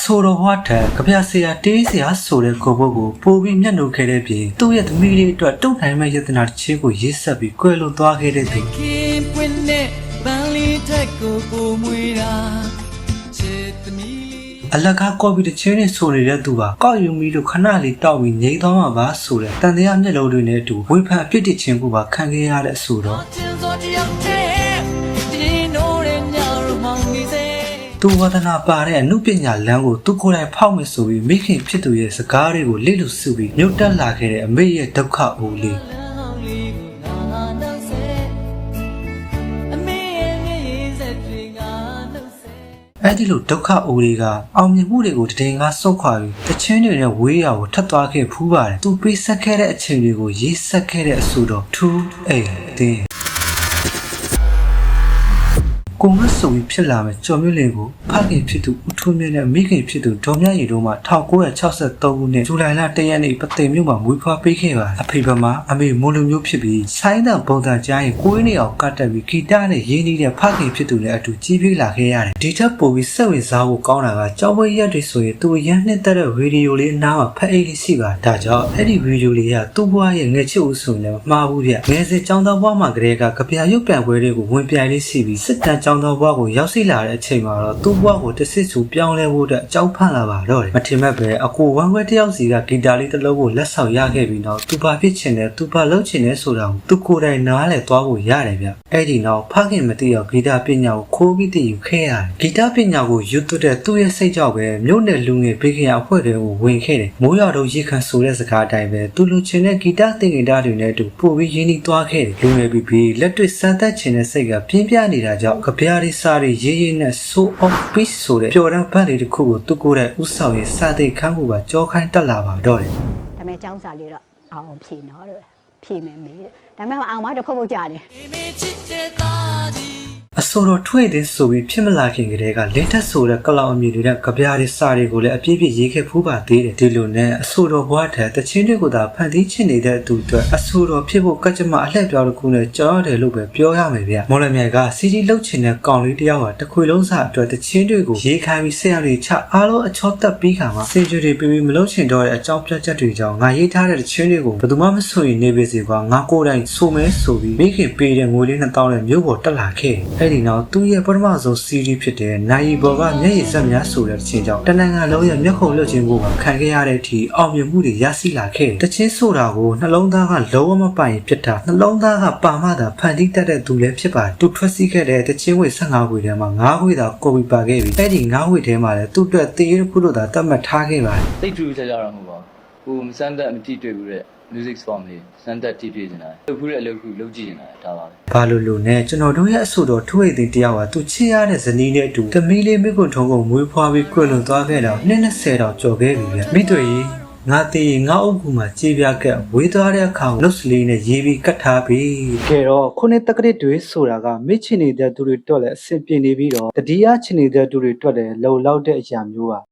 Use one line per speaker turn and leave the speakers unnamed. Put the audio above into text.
ဆိုတော်ဘွားထက်ကဗျာဆရာတေးဆရာဆိုတဲ့ကိုဘုတ်ကိုပိုပြီးမျက်နှာခဲ့တဲ့ပြင်သူ့ရဲ့သမီးလေးအတွက်တုံ့နိုင်မဲ့ယတနာတစ်ချင်းကိုရေးဆက်ပြီးကွယ်လွန်သွားခဲ့တဲ့သူအလကားကော်ပီတစ်ချင်းနဲ့ဆိုနေတဲ့သူပါကောက်ယူမီလို့ခဏလေးတောက်ပြီးငြိမ်းသွားမှာပါဆိုတဲ့တန်တရားမျက်လုံးတွေနဲ့အတူဝေဖန်အပြစ်တင်ခြင်းကိုပါခံခဲ့ရတဲ့အဆိုတော့သူဝါဒနာပါတဲ့အမှုပညာလမ်းကိုသူကိုယ်တိုင်ဖောက်မယ်ဆိုပြီးမိခင်ဖြစ်သူရဲ့စကားတွေကိုလေ့လို့စုပြီးမြုပ်တက်လာခဲ့တဲ့အမေရဲ့ဒုက္ခအိုးလေးအဲ့ဒီလိုဒုက္ခအိုးလေးကအောင်မြင်မှုတွေကိုတည်ငါစုတ်ခွာပြီးတချင်းတွေနဲ့ဝေးရကိုထပ်သွားခဲ့ဖူးပါတယ်သူပေးဆက်ခဲ့တဲ့အချိန်တွေကိုရေးဆက်ခဲ့တဲ့အဆိုတော်2အိမ်တင်းကိုမဆိုပြီးဖြစ်လာမယ်ကျော်မျိုးလင်းကိုဖခင်ဖြစ်သူဦးထွန်းမြင့်နဲ့မိခင်ဖြစ်သူဒေါ်မြရီတို့မှ1963ခုနှစ်ဇူလိုင်လ1ရက်နေ့ပသိမ်မြို့မှာမွေးဖွားပေးခဲ့ပါအဖေဘမှာအမေမိုးလူမျိုးဖြစ်ပြီးဆိုင်းတန်ပုံစံကြားရင်ကိုင်းနေအောင်ကတ်တက်ပြီးဂီတနဲ့ရင်းနှီးတဲ့ဖခင်ဖြစ်သူနဲ့အတူကြီးပြင်းလာခဲ့ရတယ်ဒီထက်ပိုပြီးစိတ်ဝင်စားဖို့ကောင်းတာကကျောင်းဝဲရက်တွေဆိုရင်သူရန်နှစ်တဲ့ဗီဒီယိုလေးအနားမှာဖက်အိတ်လေးရှိပါဒါကြောင့်အဲ့ဒီဗီဒီယိုလေးကသူ့ဘွားရဲ့ငယ်ချစ်ဦးဆိုရင်လည်းမှားဘူးဗျငယ်စဉ်ကျောင်းသားဘွားမှာကလေးကကြပြရုပ်ပြန်ပွဲတွေကိုဝင်ပြိုင်လေးရှိပြီးစစ်တမ်းကျောင်းသားကိုရောက်ရှိလာတဲ့အချိန်မှာတော့သူ့ဘဝကိုတစ်စစ်စုပြောင်းလဲဖို့အတွက်အကြောင်းဖန်လာပါတော့တယ်မထင်မဲ့ပဲအကိုဝမ်းခွဲတယောက်စီကဂီတာလေးတစ်လုံးကိုလက်ဆောင်ရခဲ့ပြီးတော့သူဘာဖြစ်ချင်လဲသူဘာလုပ်ချင်လဲဆိုတာကိုသူကိုယ်တိုင်နားလည်သွားဖို့ရတယ်ဗျအဲ့ဒီနောက်ဖခင်မသိတော့ဂီတာပညာကိုခိုးပြီးတည်ယူခဲ့ရတယ်ဂီတာပညာကိုယူသွတ်တဲ့သူ့ရဲ့စိတ်ကြောင့်ပဲမြို့နယ်လူငယ်ဘေးကရအဖွဲ့တွေကိုဝင်ခဲ့တယ်မိုးရွာတို့ရေခမ်းဆိုတဲ့စကားအတိုင်းပဲသူလူချင်းတဲ့ဂီတာသင်္ကေတတွေနဲ့အတူပို့ပြီးရင်းနှီးသွားခဲ့တယ်လူငယ်ပြီးလက်တွေ့စမ်းသပ်ခြင်းတဲ့စိတ်ကပြင်းပြနေတာကြောင့်ကြပြရီစားရီရေးရေးနဲ့ so of peace ဆိုတဲ့ပျော်တမ်းဘက်လေးတစ်ခုကိုသူကိုယ်တိုင်ဥဆောင်ရေးစတဲ့ခန်းကိုပါကြောခိုင်းတက်လာပါတော့တယ်
ဒါပေမဲ့ចောင်းစာလေးတော့အောင်ဖြေနော်လို့ဖြေမယ်မေးတယ်ဒါပေမဲ့အောင်မတော့ခုတ်ခုတ်ကြတယ်
အဆိုတော်ထွေးတဲ့ဆိုပြီးဖြစ်မလာခင်ကတည်းကလက်ထက်ဆိုတဲ့ကလောင်အမည်တွေနဲ့ကြပြရီစာတွေကိုလည်းအပြည့်ပြည့်ရေးခဲ့ဖူးပါသေးတယ်ဒီလိုနဲ့အဆိုတော်ဘွားထက်တချင်းတွေကိုသာဖန်တီးချင်နေတဲ့အတူအတွက်အဆိုတော်ဖြစ်ဖို့ကကြမအလှည့်ပြောင်းတစ်ခုနဲ့ကြောက်ရတယ်လို့ပဲပြောရမယ်ဗျမော်လမြိုင်ကစီဒီလှုပ်ချင်တဲ့ကောင်လေးတယောက်ကတခွေလုံးစာအတွက်တချင်းတွေကိုရေးခိုင်းပြီးဆက်ရတွေချအားလုံးအချောတက်ပြီးခါမှာစင်ဂျူတွေပြီးမလို့ချင်တော့တဲ့အကြောင်းပြချက်တွေကြောင့်ငါရေးထားတဲ့တချင်းတွေကိုဘယ်သူမှမဆိုရင်နေပါစေကွာငါကိုယ်တိုင်ဆိုမဲဆိုပြီးမိခင်ပေးတဲ့ငွေလေး2000နဲ့မျိုးပေါ်တက်လာခဲ့အဲ့ဒီနောက်သူ့ရဲ့ပထမဆုံးစီရီဖြစ်တဲ့နိုင်ဘော်ကမျက်ရည်စက်များဆိုတဲ့တခြင်းကြောင့်တနင်္ဂနွေလုံးရဲ့မျက်ခုံလွတ်ခြင်းကိုခံခဲ့ရတဲ့အထိအောင်မြင်မှုတွေရရှိလာခဲ့တခြင်းဆိုတာကိုနှလုံးသားကလုံးဝမပိုင်ဖြစ်တာနှလုံးသားကပါမှသာဖန်တီးတတ်တဲ့သူလည်းဖြစ်ပါတယ်သူထွက်စီးခဲ့တဲ့တခြင်းဝေ15ခွေထဲမှာ9ခွေသာကိုပီပါခဲ့ပြီးအဲ့ဒီ9ခွေထဲမှာလည်းသူ့အတွက်တည်ရခုလို့သာသတ်မှတ်ထားခဲ့ပါတယ်
သိထူးခြားခြားတော့မဟုတ်ပါဘူးဟိုမစမ်းသက်မတိတွေ့ဘူးတဲ့music form လေးစမ်းသက်တိပြည့်နေတာလုပ်ဖူးတဲ့အလုပ်ခုလုပ်ကြည့်နေတာဒါပါပဲ
ဘာလို့နဲ့ကျွန်တော်တို့ရဲ့အဆိုတော်ထွေးသည်တယောက်ကသူချစ်ရတဲ့ဇနီးနဲ့အတူသမီးလေးမိကွန်းထုံးကိုမွေးဖွားပြီးကွယ်လွန်သွားခဲ့တော့20တောင်ကျော်ခဲ့ပြီဗျမိတွေ့ကြီးငါတည်ငါအုပ်ကူမှာကြေးပြကက်ဝေးသွားတဲ့အခါကိုနှုတ်စလေးနဲ့ရေးပြီးကတ်ထားပြီကဲတော့ခုနှစ်တက္ကရာတွေဆိုတာကမိချင်နေတဲ့သူတွေတွက်လည်းအဆင်ပြေနေပြီးတော့တတိယချင်နေတဲ့သူတွေတွက်လည်းလုံလောက်တဲ့အရာမျိုးပါ